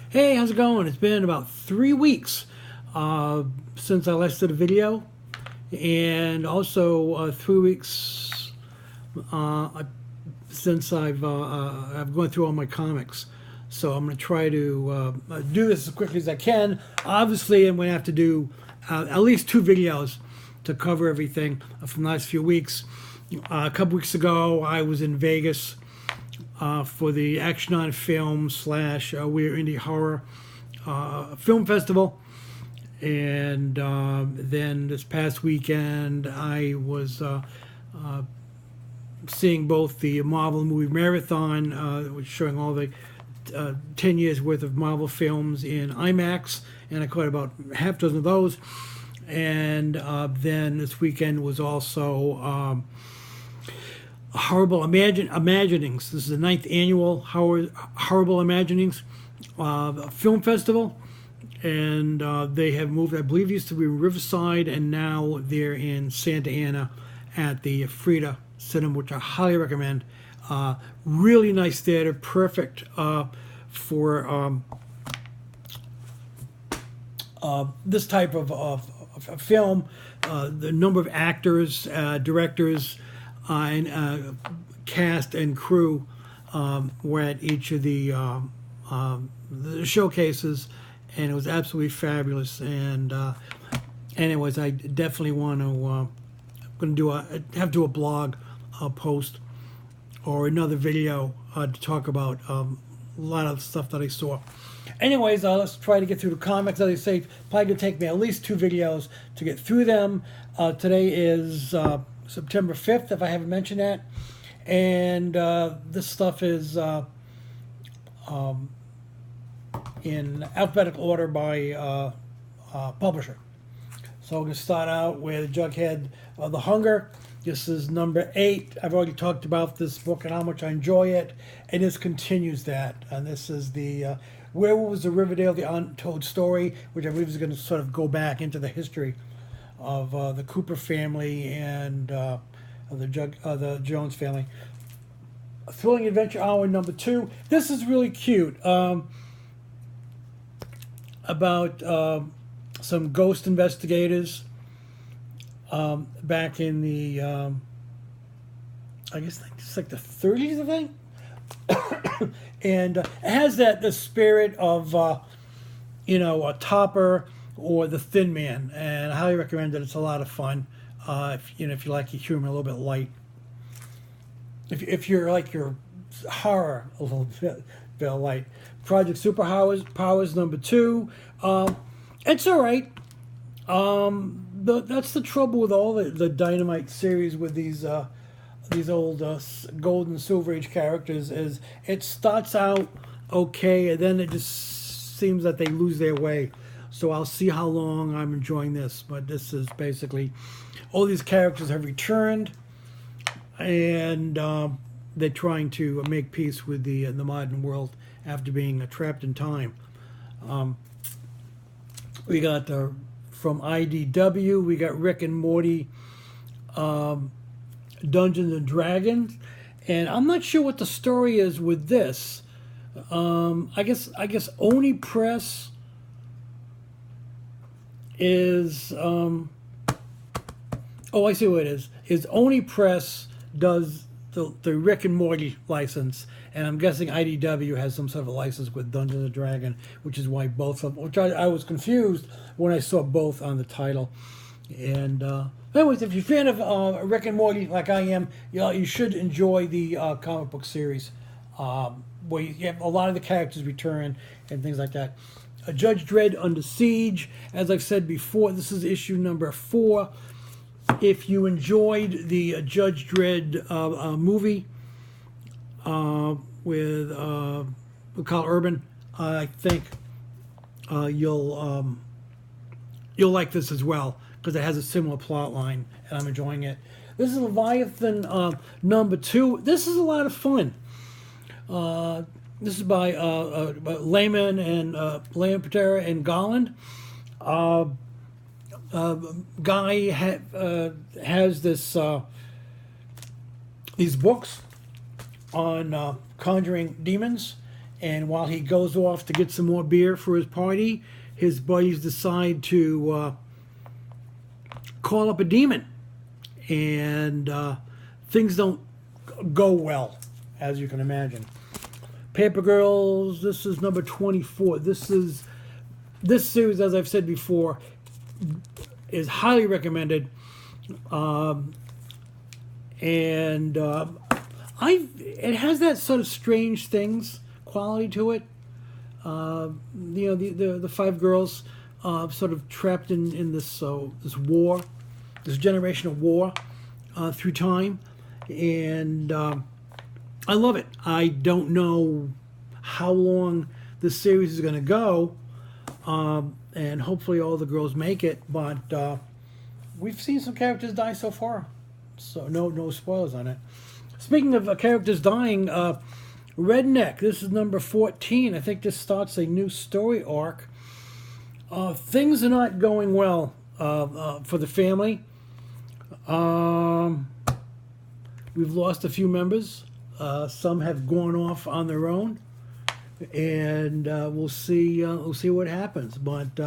Hey, how's it going? It's been about 3 weeks since I last did a video, and also 3 weeks since I've gone through all my comics. So I'm going to try to do this as quickly as I can. Obviously, I'm going to have to do at least 2 videos to cover everything from the last few weeks. A couple weeks ago, I was in Vegas for the Action on Film / Weird Indie Horror Film Festival. And then this past weekend, I was seeing both the Marvel movie marathon, which is showing all the 10 years worth of Marvel films in IMAX, and I caught about half dozen of those. And then this weekend was also Horrible Imaginings. This is the 9th annual Horrible Imaginings Film Festival, and they have moved. I believe it used to be in Riverside, and now they're in Santa Ana at the Frida Cinema, which I highly recommend. Really nice theater, perfect for this type of film. The number of actors, directors, and cast and crew were at each of the showcases, and it was absolutely fabulous. And anyways, I definitely want to have to do a blog post or another video to talk about a lot of stuff that I saw. Anyways, let's try to get through the comics. As I say, probably going to take me at least 2 videos to get through them. Today is September 5th, if I haven't mentioned that. And this stuff is in alphabetical order by publisher. So we're going to start out with Jughead of the Hunger. This is number 8. I've already talked about this book and how much I enjoy it. And this continues that. And this is the Werewolves of Riverdale, the Untold Story, which I believe is going to sort of go back into the history of the Cooper family and the Jones family. Thrilling Adventure Hour number 2. This is really cute. About some ghost investigators back in the, I guess it's like the 30s, I think. And it has the spirit of, a Topper or the Thin Man, and I highly recommend it. It's a lot of fun. If you like your humor a little bit light. If you're like your horror a little bit light. Project Superpowers number 2. It's all right. That's the trouble with all the Dynamite series with these old Gold and Silver Age characters, is it starts out okay, and then it just seems that they lose their way. So I'll see how long I'm enjoying this. But this is basically all these characters have returned, and they're trying to make peace with the modern world after being trapped in time. We got from IDW, we got Rick and Morty Dungeons and Dragons, and I'm not sure what the story is with this. I guess Oni Press is oh, I see what it is. Is Oni Press does the Rick and Morty license, and I'm guessing IDW has some sort of a license with Dungeons and Dragons, which is why both of them, which I was confused when I saw both on the title. And anyways, if you're a fan of Rick and Morty like I am, you should enjoy the comic book series, where you have a lot of the characters return and things like that. Judge Dredd Under Siege, as I've said before, this is issue number 4. If you enjoyed the Judge Dredd movie with Carl Urban, I think you'll like this as well, because it has a similar plot line, and I'm enjoying it. This is Leviathan number 2. This is a lot of fun. This is by Layman and Layman Patera and Garland. Guy has these books on conjuring demons, And while he goes off to get some more beer for his party, his buddies decide to call up a demon. And things don't go well, as you can imagine. Paper Girls, this is number 24. This series, as I've said before, is highly recommended. And it has that sort of Strange Things quality to it. The five girls sort of trapped in this war, this generational war through time, and I love it. I don't know how long this series is going to go, and hopefully all the girls make it. But we've seen some characters die so far, so no spoilers on it. Speaking of characters dying, Redneck, this is number 14. I think this starts a new story arc. Things are not going well for the family. We've lost a few members. Some have gone off on their own, and we'll see what happens. But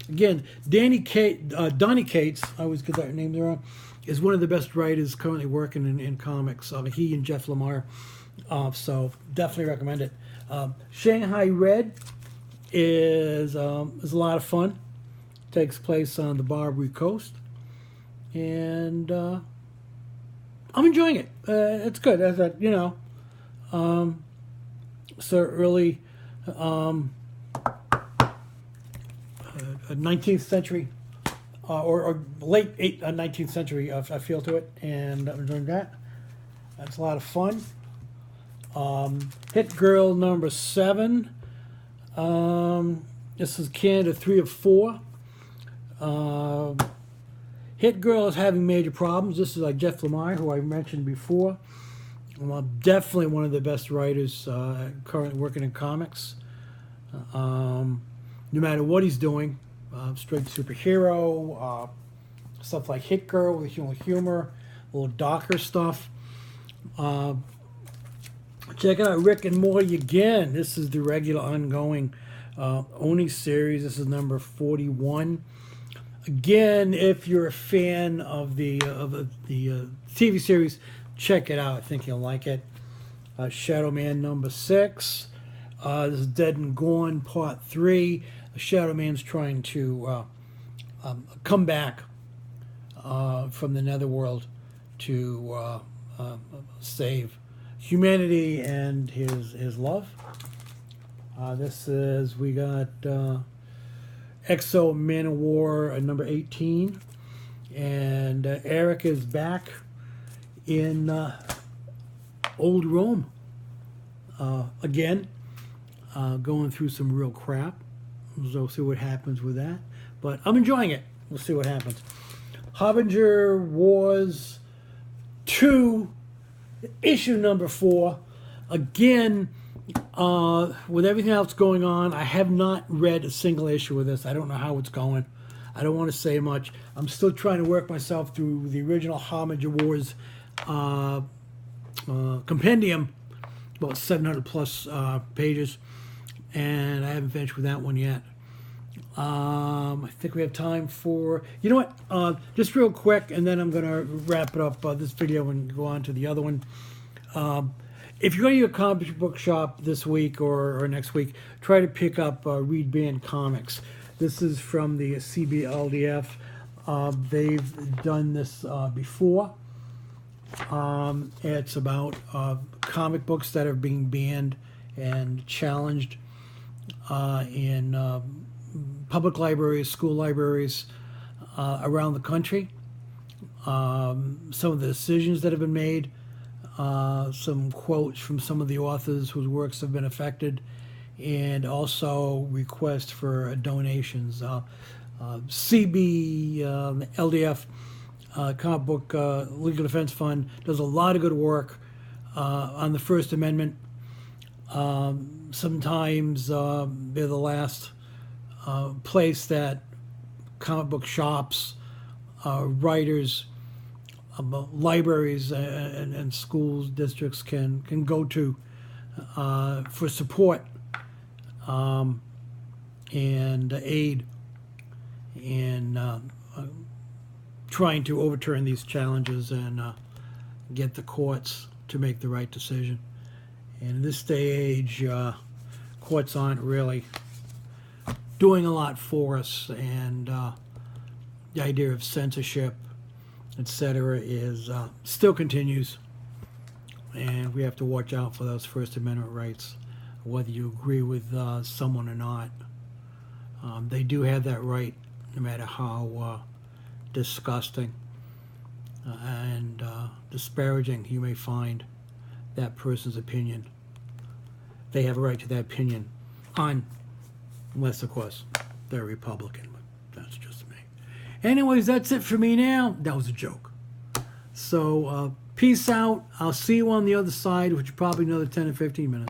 again, Donny Cates, I always get that name wrong, is one of the best writers currently working in comics. He and Jeff Lemire. So definitely recommend it. Shanghai Red is a lot of fun. Takes place on the Barbary Coast, and I'm enjoying it. It's good. As that, early 19th century or late 19th century. I feel to it, and I'm enjoying that. That's a lot of fun. Hit Girl number 7. This is Canada 3 of 4. Hit Girl is having major problems. This is like Jeff Lemire, who I mentioned before. Definitely one of the best writers currently working in comics. No matter what he's doing, straight superhero, stuff like Hit Girl with humor, a little darker stuff. Check out Rick and Morty again. This is the regular ongoing Oni series. This is number 41. Again, if you're a fan of the TV series, check it out. I think you'll like it. Shadow Man number 6. This is Dead and Gone Part 3. Shadow Man's trying to come back from the netherworld to save humanity and his love. We got Exo Man of War number 18, and Eric is back in old Rome again, going through some real crap. So we'll see what happens with that, but I'm enjoying it. We'll see what happens. Harbinger Wars 2, issue number 4. Again, with everything else going on, I have not read a single issue of this. I don't know how it's going. I don't want to say much. I'm still trying to work myself through the original Harbinger Wars compendium, about 700 plus pages, and I haven't finished with that one yet. I think we have time for, you know what, just real quick, and then I'm going to wrap it up, this video, and go on to the other one. If you go to your comic book shop this week or next week, try to pick up Reed Band Comics. This is from the CBLDF. They've done this before. It's about comic books that are being banned and challenged in public libraries, school libraries around the country. Some of the decisions that have been made, some quotes from some of the authors whose works have been affected, and also requests for donations. CBLDF, Comic Book Legal Defense Fund, does a lot of good work on the First Amendment. Sometimes they're the last place that comic book shops, writers, libraries, and schools, districts can go to for support and aid in trying to overturn these challenges and get the courts to make the right decision. And in this day age, courts aren't really doing a lot for us, and the idea of censorship, etc., is still continues, and we have to watch out for those First Amendment rights, whether you agree with someone or not. They do have that right, no matter how disgusting and disparaging you may find that person's opinion. They have a right to that opinion, unless, of course, they're Republican. But that's just me. Anyways, that's it for me now. That was a joke. So, peace out. I'll see you on the other side, which is probably another 10 or 15 minutes.